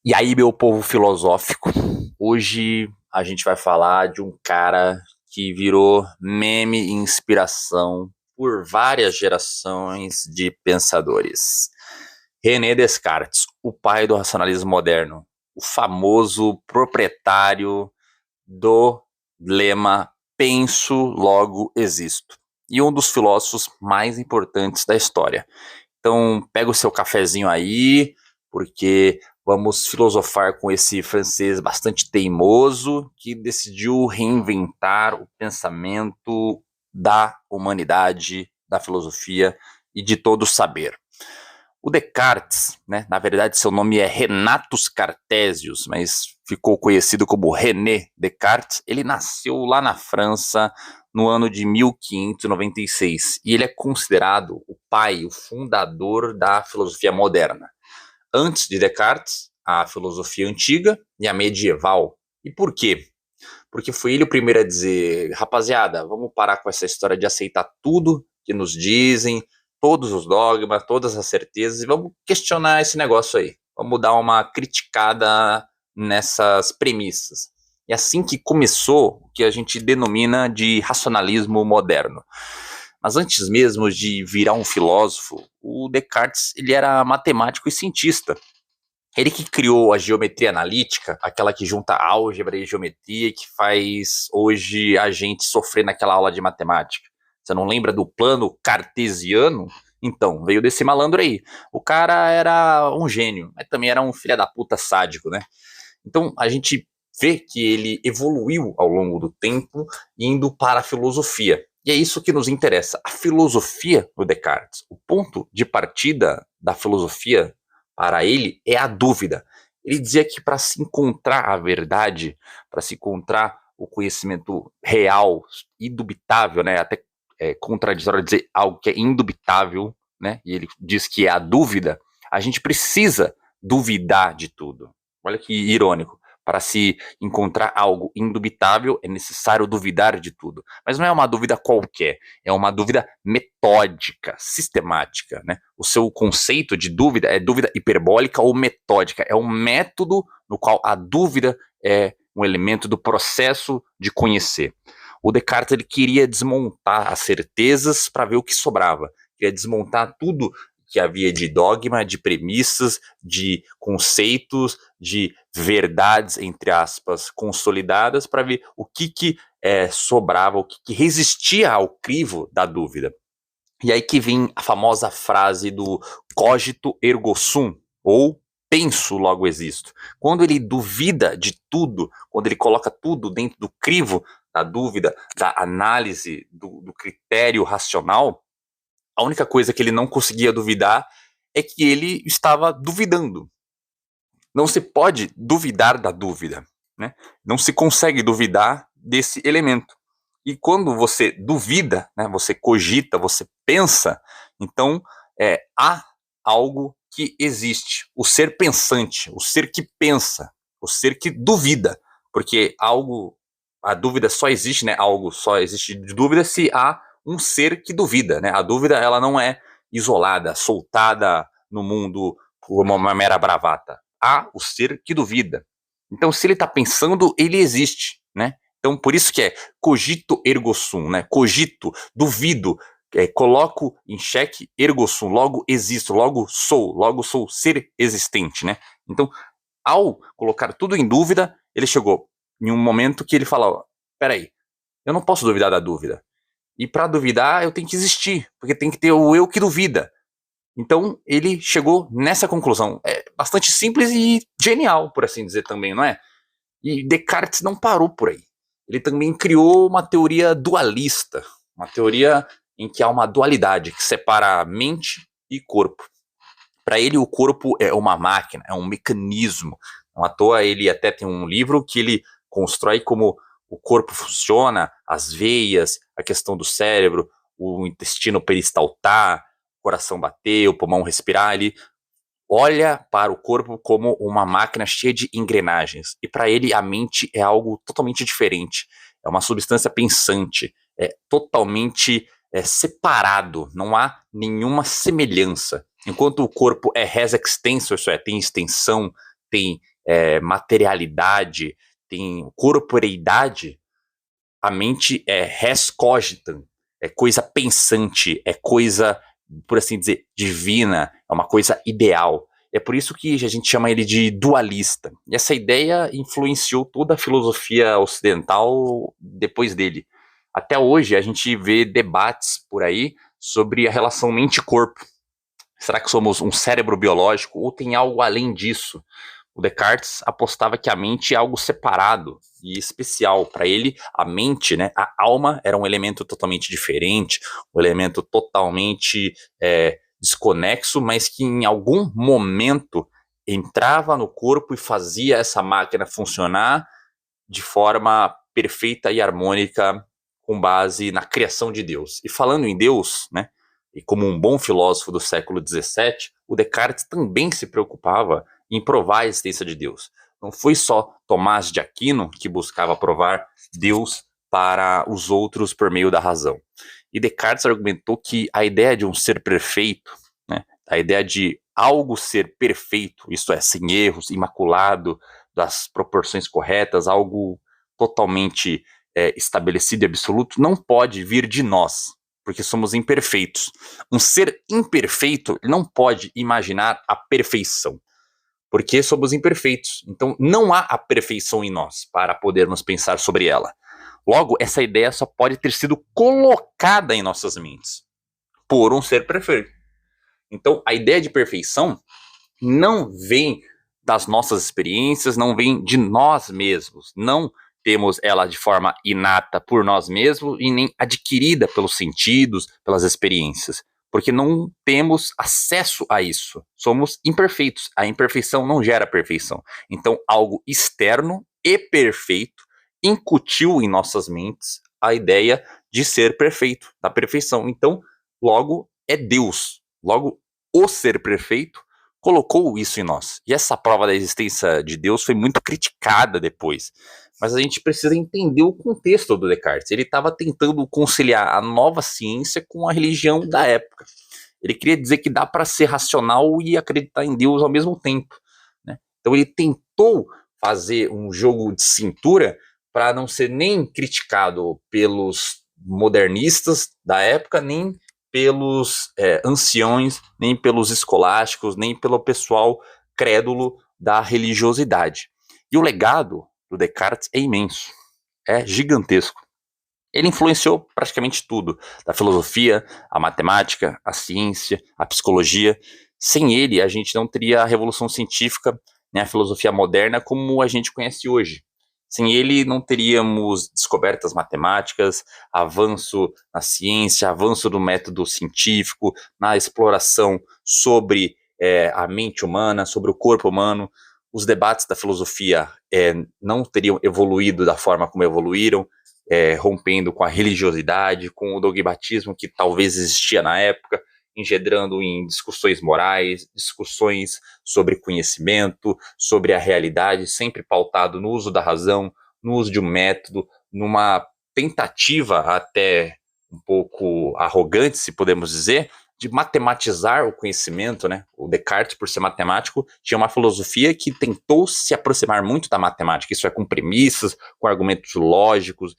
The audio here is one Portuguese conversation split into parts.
E aí, meu povo filosófico, hoje a gente vai falar de um cara que virou meme e inspiração por várias gerações de pensadores. René Descartes, o pai do racionalismo moderno, o famoso proprietário do lema penso, logo existo, e um dos filósofos mais importantes da história. Então, pega o seu cafezinho aí, porque vamos filosofar com esse francês bastante teimoso que decidiu reinventar o pensamento da humanidade, da filosofia e de todo o saber. O Descartes, né, na verdade seu nome é Renatus Cartesius, mas ficou conhecido como René Descartes. Ele nasceu lá na França no ano de 1596 e ele é considerado o pai, o fundador da filosofia moderna. Antes de Descartes, a filosofia antiga e a medieval. E por quê? Porque foi ele o primeiro a dizer, rapaziada, vamos parar com essa história de aceitar tudo que nos dizem, todos os dogmas, todas as certezas, e vamos questionar esse negócio aí. Vamos dar uma criticada nessas premissas. E assim que começou o que a gente denomina de racionalismo moderno. Mas antes mesmo de virar um filósofo, o Descartes ele era matemático e cientista. Ele que criou a geometria analítica, aquela que junta álgebra e geometria, que faz hoje a gente sofrer naquela aula de matemática. Você não lembra do plano cartesiano? Então, veio desse malandro aí. O cara era um gênio, mas também era um filho da puta sádico, né? Então, a gente vê que ele evoluiu ao longo do tempo, indo para a filosofia. E é isso que nos interessa, a filosofia do Descartes. O ponto de partida da filosofia para ele é a dúvida. Ele dizia que para se encontrar a verdade, para se encontrar o conhecimento real, indubitável, né, até contraditório dizer algo que é indubitável, né, e ele diz que é a dúvida, a gente precisa duvidar de tudo. Olha que irônico. Para se encontrar algo indubitável, é necessário duvidar de tudo. Mas não é uma dúvida qualquer, é uma dúvida metódica, sistemática, né? O seu conceito de dúvida é dúvida hiperbólica ou metódica. É um método no qual a dúvida é um elemento do processo de conhecer. O Descartes ele queria desmontar as certezas para ver o que sobrava. Queria desmontar tudo que havia de dogma, de premissas, de conceitos, de verdades, entre aspas, consolidadas, para ver o que sobrava, o que resistia ao crivo da dúvida. E aí que vem a famosa frase do cogito ergo sum, ou penso logo existo. Quando ele duvida de tudo, quando ele coloca tudo dentro do crivo da dúvida, da análise, do critério racional, a única coisa que ele não conseguia duvidar é que ele estava duvidando. Não se pode duvidar da dúvida, né? Não se consegue duvidar desse elemento. E quando você duvida, né, você cogita, você pensa, então há algo que existe. O ser pensante, o ser que pensa, o ser que duvida. Porque algo, a dúvida só existe, né? Algo só existe de dúvida se há um ser que duvida, né? A dúvida ela não é isolada, soltada no mundo por uma mera bravata. Há o ser que duvida. Então, se ele está pensando, ele existe, né? Então, por isso que é cogito ergo sum, né? Cogito, duvido, coloco em xeque ergo sum, logo existo, logo sou ser existente, né? Então, ao colocar tudo em dúvida, ele chegou em um momento que ele fala, peraí, eu não posso duvidar da dúvida. E para duvidar, eu tenho que existir, porque tem que ter o eu que duvida. Então, ele chegou nessa conclusão. É bastante simples e genial, por assim dizer também, não é? E Descartes não parou por aí. Ele também criou uma teoria dualista, uma teoria em que há uma dualidade que separa mente e corpo. Para ele, o corpo é uma máquina, é um mecanismo. Não à toa, ele até tem um livro que ele constrói como o corpo funciona, as veias, a questão do cérebro, o intestino peristaltar, o coração bater, o pulmão respirar. Ele olha para o corpo como uma máquina cheia de engrenagens. E para ele, a mente é algo totalmente diferente. É uma substância pensante, é totalmente separado, não há nenhuma semelhança. Enquanto o corpo é res extensor, isso é, tem extensão, tem materialidade, tem corporeidade, a mente é res cogitam, é coisa pensante, é coisa, por assim dizer, divina, é uma coisa ideal. É por isso que a gente chama ele de dualista. E essa ideia influenciou toda a filosofia ocidental depois dele. Até hoje a gente vê debates por aí sobre a relação mente-corpo. Será que somos um cérebro biológico ou tem algo além disso? O Descartes apostava que a mente é algo separado e especial. Para ele, a mente, né, a alma, era um elemento totalmente diferente, um elemento totalmente desconexo, mas que em algum momento entrava no corpo e fazia essa máquina funcionar de forma perfeita e harmônica com base na criação de Deus. E falando em Deus, né, e como um bom filósofo do século XVII, o Descartes também se preocupava em provar a existência de Deus. Não foi só Tomás de Aquino que buscava provar Deus para os outros por meio da razão. E Descartes argumentou que a ideia de um ser perfeito, né, a ideia de algo ser perfeito, isto é, sem erros, imaculado, das proporções corretas, algo totalmente estabelecido e absoluto, não pode vir de nós, porque somos imperfeitos. Um ser imperfeito não pode imaginar a perfeição, porque somos imperfeitos. Então, não há a perfeição em nós para podermos pensar sobre ela. Logo, essa ideia só pode ter sido colocada em nossas mentes por um ser perfeito. Então, a ideia de perfeição não vem das nossas experiências, não vem de nós mesmos. Não temos ela de forma inata por nós mesmos e nem adquirida pelos sentidos, pelas experiências, porque não temos acesso a isso. Somos imperfeitos. A imperfeição não gera perfeição. Então, algo externo e perfeito incutiu em nossas mentes a ideia de ser perfeito, da perfeição. Então, logo é Deus. Logo, o ser perfeito colocou isso em nós. E essa prova da existência de Deus foi muito criticada depois. Mas a gente precisa entender o contexto do Descartes. Ele estava tentando conciliar a nova ciência com a religião da época. Ele queria dizer que dá para ser racional e acreditar em Deus ao mesmo tempo, né? Então ele tentou fazer um jogo de cintura para não ser nem criticado pelos modernistas da época, nem pelos anciões, nem pelos escolásticos, nem pelo pessoal crédulo da religiosidade. E o legado do Descartes é imenso, é gigantesco. Ele influenciou praticamente tudo, da filosofia, a matemática, a ciência, a psicologia. Sem ele, a gente não teria a revolução científica, né, a filosofia moderna como a gente conhece hoje. Sem ele, não teríamos descobertas matemáticas, avanço na ciência, avanço do método científico, na exploração sobre a mente humana, sobre o corpo humano. Os debates da filosofia não teriam evoluído da forma como evoluíram, rompendo com a religiosidade, com o dogmatismo que talvez existia na época, engendrando em discussões morais, discussões sobre conhecimento, sobre a realidade, sempre pautado no uso da razão, no uso de um método, numa tentativa até um pouco arrogante, se podemos dizer, de matematizar o conhecimento, né? O Descartes, por ser matemático, tinha uma filosofia que tentou se aproximar muito da matemática, isso é, com premissas, com argumentos lógicos,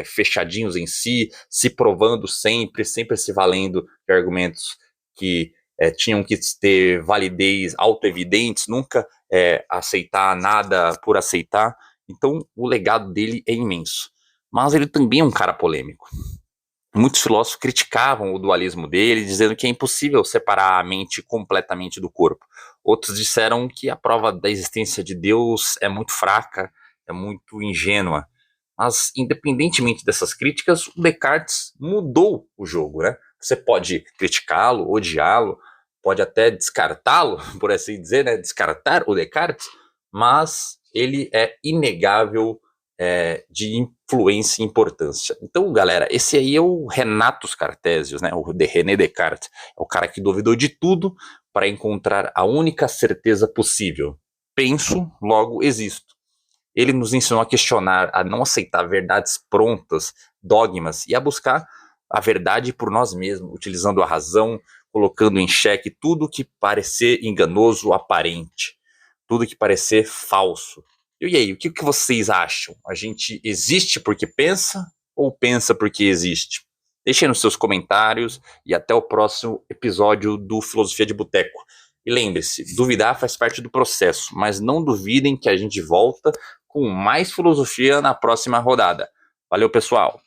fechadinhos em si, se provando sempre, sempre se valendo de argumentos que tinham que ter validez autoevidentes, nunca aceitar nada por aceitar. Então, o legado dele é imenso. Mas ele também é um cara polêmico. Muitos filósofos criticavam o dualismo dele, dizendo que é impossível separar a mente completamente do corpo. Outros disseram que a prova da existência de Deus é muito fraca, é muito ingênua. Mas, independentemente dessas críticas, o Descartes mudou o jogo, né? Você pode criticá-lo, odiá-lo, pode até descartá-lo, por assim dizer, né? Descartar o Descartes, mas ele é inegável de influência e importância. Então, galera, esse aí é o Renatus Cartesius, né? O René Descartes. É o cara que duvidou de tudo para encontrar a única certeza possível. Penso, logo existo. Ele nos ensinou a questionar, a não aceitar verdades prontas, dogmas, e a buscar a verdade por nós mesmos, utilizando a razão, colocando em xeque tudo que parecer enganoso, aparente. tudo que parecer falso. E aí, o que vocês acham? A gente existe porque pensa ou pensa porque existe? Deixem nos seus comentários e até o próximo episódio do Filosofia de Boteco. E lembre-se, duvidar faz parte do processo, mas não duvidem que a gente volta com mais filosofia na próxima rodada. Valeu, pessoal!